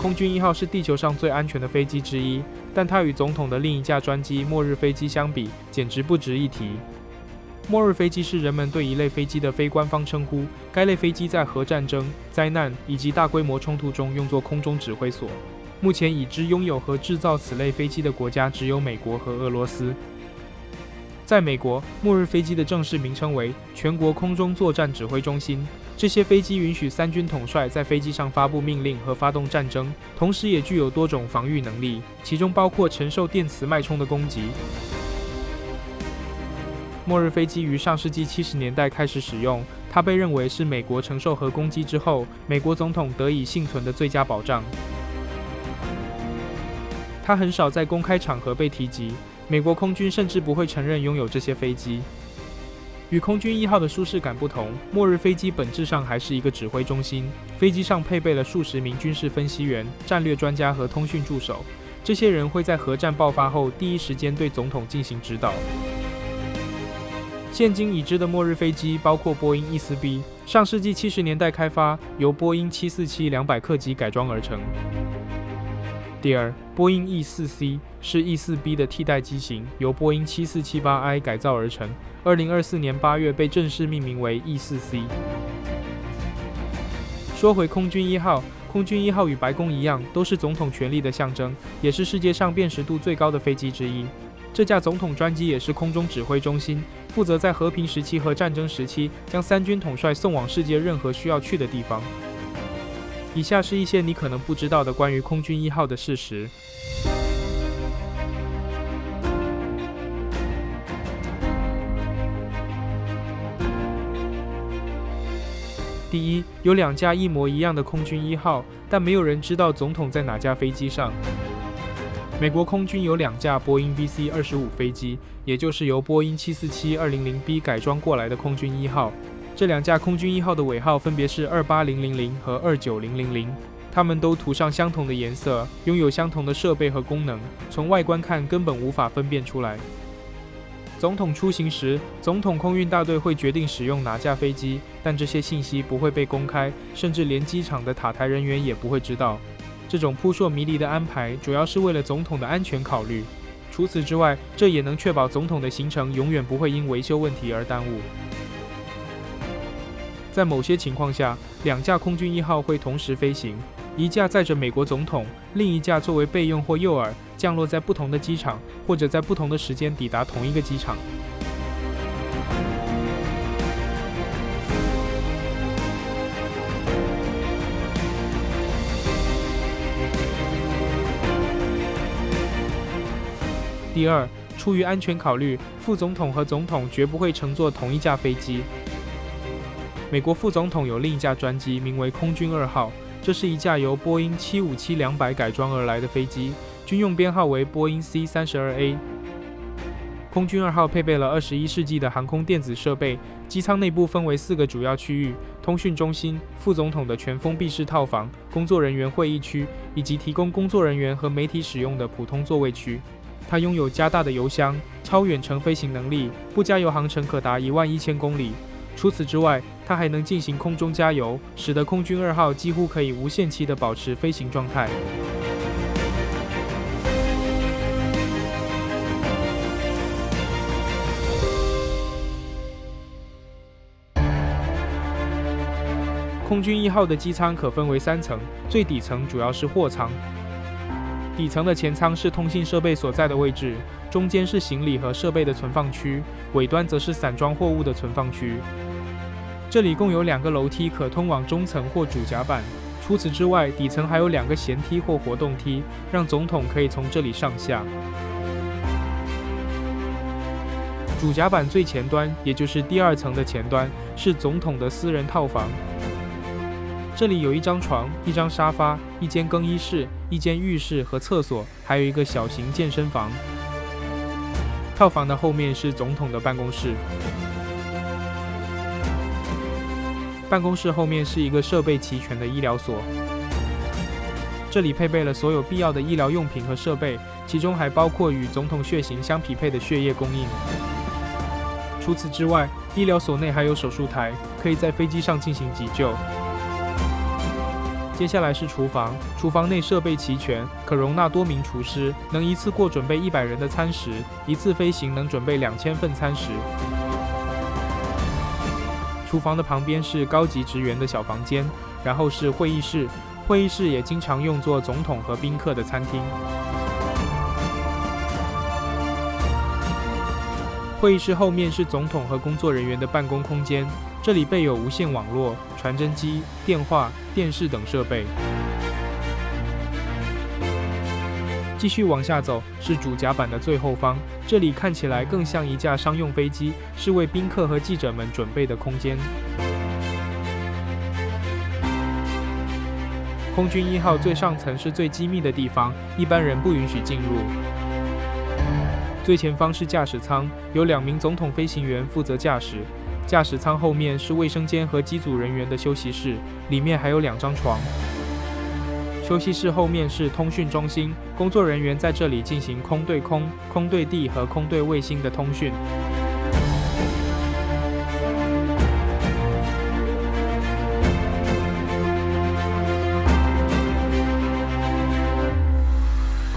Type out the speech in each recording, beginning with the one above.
空军1号是地球上最安全的飞机之一，但它与总统的另一架专机末日飞机相比，简直不值一提。末日飞机是人们对一类飞机的非官方称呼，该类飞机在核战争、灾难以及大规模冲突中用作空中指挥所。目前已知拥有和制造此类飞机的国家只有美国和俄罗斯。在美国，末日飞机的正式名称为全国空中作战指挥中心。这些飞机允许三军统帅在飞机上发布命令和发动战争，同时也具有多种防御能力，其中包括承受电磁脉冲的攻击。末日飞机于上世纪70年代开始使用，它被认为是美国承受核攻击之后，美国总统得以幸存的最佳保障。它很少在公开场合被提及，美国空军甚至不会承认拥有这些飞机。与空军1号的舒适感不同，末日飞机本质上还是一个指挥中心，飞机上配备了数十名军事分析员、战略专家和通讯助手，这些人会在核战爆发后第一时间对总统进行指导。现今已知的末日飞机包括波音 14B， 上世纪70年代开发，由波音747-200客机改装而成。第二，波音 E4C 是 E4B 的替代机型，由波音 7478I 改造而成，2024年8月被正式命名为 E4C。说回空军1号，空军1号与白宫一样，都是总统权力的象征，也是世界上辨识度最高的飞机之一。这架总统专机也是空中指挥中心，负责在和平时期和战争时期将三军统帅送往世界任何需要去的地方。以下是一些你可能不知道的关于空军1号的事实。第一，有2架一模一样的空军1号，但没有人知道总统在哪架飞机上。美国空军有2架波音 VC-25 飞机，也就是由波音 747-200B 改装过来的空军1号。这2架空军1号的尾号分别是28000和29000，它们都涂上相同的颜色，拥有相同的设备和功能，从外观看根本无法分辨出来。总统出行时，总统空运大队会决定使用哪架飞机，但这些信息不会被公开，甚至连机场的塔台人员也不会知道。这种扑朔迷离的安排，主要是为了总统的安全考虑。除此之外，这也能确保总统的行程永远不会因维修问题而耽误。在某些情况下，2架空军1号会同时飞行，一架载着美国总统，另一架作为备用或诱饵，降落在不同的机场，或者在不同的时间抵达同一个机场。第二，出于安全考虑，副总统和总统绝不会乘坐同一架飞机。美国副总统有另一架专机，名为空军2号，这是一架由波音757-200改装而来的飞机，军用编号为波音 C-32A。空军2号配备了21世纪的航空电子设备，机舱内部分为4个主要区域：通讯中心、副总统的全封闭式套房、工作人员会议区，以及提供工作人员和媒体使用的普通座位区。它拥有加大的油箱、超远程飞行能力，不加油航程可达11000公里。除此之外，它还能进行空中加油，使得空军2号几乎可以无限期地保持飞行状态。空军1号的机舱可分为3层，最底层主要是货舱。底层的前舱是通信设备所在的位置，中间是行李和设备的存放区，尾端则是散装货物的存放区。这里共有2个楼梯可通往中层或主甲板，除此之外，底层还有2个舷梯或活动梯，让总统可以从这里上下。主甲板最前端，也就是第2层的前端，是总统的私人套房。这里有1张床、1张沙发、1间更衣室、1间浴室和厕所，还有1个小型健身房。套房的后面是总统的办公室。办公室后面是一个设备齐全的医疗所，这里配备了所有必要的医疗用品和设备，其中还包括与总统血型相匹配的血液供应。除此之外，医疗所内还有手术台，可以在飞机上进行急救。接下来是厨房，厨房内设备齐全，可容纳多名厨师，能一次过准备100人的餐食，一次飞行能准备2000份餐食。厨房的旁边是高级职员的小房间，然后是会议室，会议室也经常用作总统和宾客的餐厅。会议室后面是总统和工作人员的办公空间，这里备有无线网络、传真机、电话、电视等设备。继续往下走是主甲板的最后方，这里看起来更像一架商用飞机，是为宾客和记者们准备的空间。空军1号最上层是最机密的地方，一般人不允许进入。最前方是驾驶舱，有2名总统飞行员负责驾驶。驾驶舱后面是卫生间和机组人员的休息室，里面还有2张床。休息室后面是通讯中心，工作人员在这里进行空对空、空对地和空对卫星的通讯。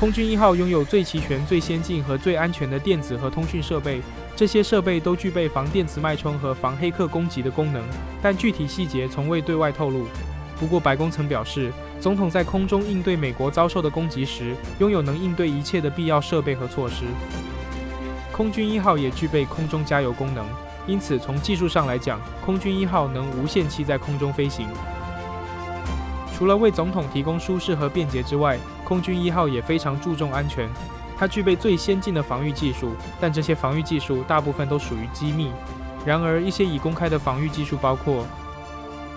空军1号拥有最齐全、最先进和最安全的电子和通讯设备，这些设备都具备防电磁脉冲和防黑客攻击的功能，但具体细节从未对外透露。不过，白宫曾表示，总统在空中应对美国遭受的攻击时，拥有能应对一切的必要设备和措施。空军1号也具备空中加油功能，因此从技术上来讲，空军1号能无限期在空中飞行。除了为总统提供舒适和便捷之外，空军1号也非常注重安全。它具备最先进的防御技术，但这些防御技术大部分都属于机密。然而，一些已公开的防御技术包括：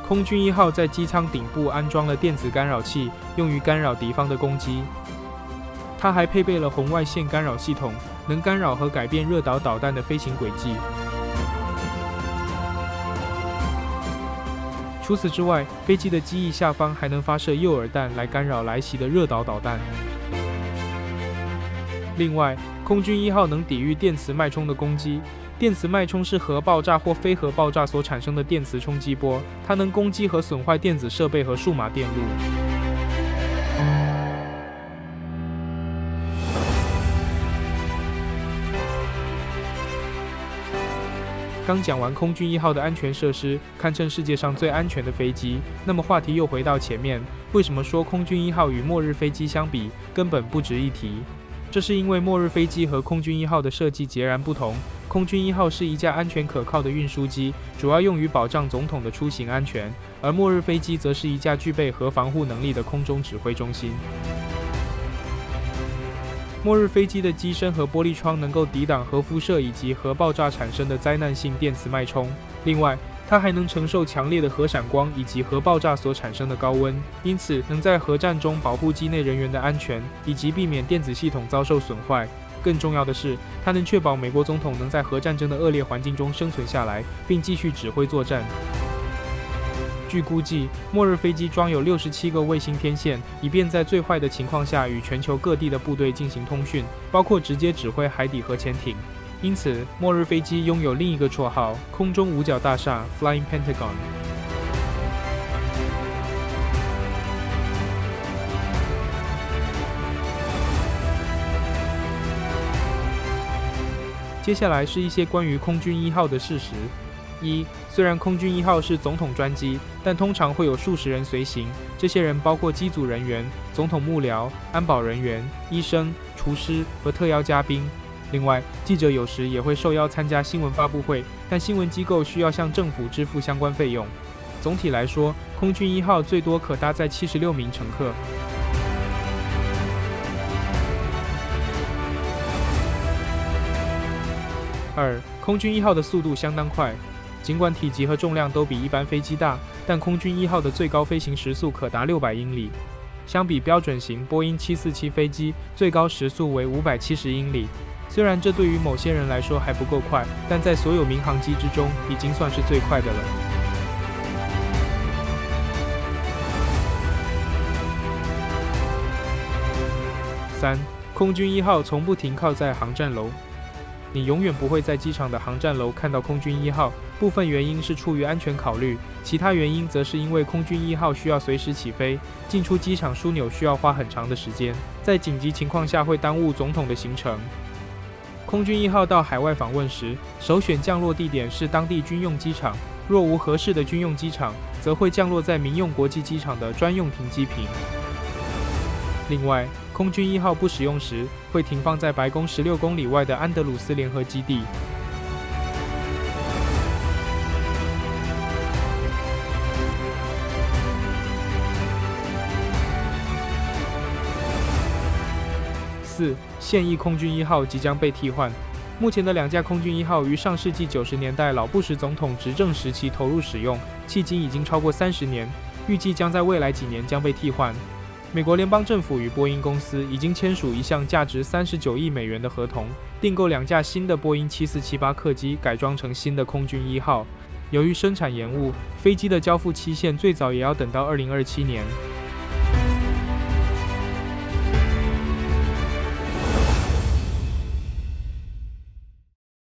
空军1号在机舱顶部安装了电子干扰器，用于干扰敌方的攻击。它还配备了红外线干扰系统，能干扰和改变热导导弹的飞行轨迹。除此之外，飞机的机翼下方还能发射诱饵弹来干扰来袭的热导导弹。另外，空军1号能抵御电磁脉冲的攻击。电磁脉冲是核爆炸或非核爆炸所产生的电磁冲击波，它能攻击和损坏电子设备和数码电路。刚讲完空军1号的安全设施，堪称世界上最安全的飞机。那么话题又回到前面，为什么说空军1号与末日飞机相比，根本不值一提？这是因为末日飞机和空军1号的设计截然不同。空军1号是一架安全可靠的运输机，主要用于保障总统的出行安全，而末日飞机则是一架具备核防护能力的空中指挥中心。末日飞机的机身和玻璃窗能够抵挡核辐射以及核爆炸产生的灾难性电磁脉冲。另外，它还能承受强烈的核闪光以及核爆炸所产生的高温，因此能在核战中保护机内人员的安全，以及避免电子系统遭受损坏。更重要的是，它能确保美国总统能在核战争的恶劣环境中生存下来，并继续指挥作战。据估计，末日飞机装有67个卫星天线，以便在最坏的情况下与全球各地的部队进行通讯，包括直接指挥海底核潜艇。因此，末日飞机拥有另一个绰号——空中五角大厦 （Flying Pentagon）。接下来是一些关于空军1号的事实。虽然空军1号是总统专机，但通常会有数十人随行，这些人包括机组人员、总统幕僚、安保人员、医生、厨师和特邀嘉宾。另外，记者有时也会受邀参加新闻发布会，但新闻机构需要向政府支付相关费用。总体来说，空军1号最多可搭载76名乘客。空军1号的速度相当快。尽管体积和重量都比一般飞机大，但空军1号的最高飞行时速可达600英里。相比标准型波音747飞机，最高时速为570英里。虽然这对于某些人来说还不够快，但在所有民航机之中，已经算是最快的了。空军1号从不停靠在航站楼。你永远不会在机场的航站楼看到空军1号，部分原因是出于安全考虑，其他原因则是因为空军1号需要随时起飞，进出机场枢纽需要花很长的时间，在紧急情况下会耽误总统的行程。空军1号到海外访问时，首选降落地点是当地军用机场，若无合适的军用机场，则会降落在民用国际机场的专用停机坪。另外，空军1号不使用时，会停放在白宫16公里外的安德鲁斯联合基地。4. 现役空军1号即将被替换。目前的2架空军1号于上世纪90年代老布什总统执政时期投入使用，迄今已经超过30年，预计将在未来几年将被替换。美国联邦政府与波音公司已经签署一项价值39亿美元的合同，订购2架新的波音7478客机，改装成新的空军1号。由于生产延误，飞机的交付期限最早也要等到2027年。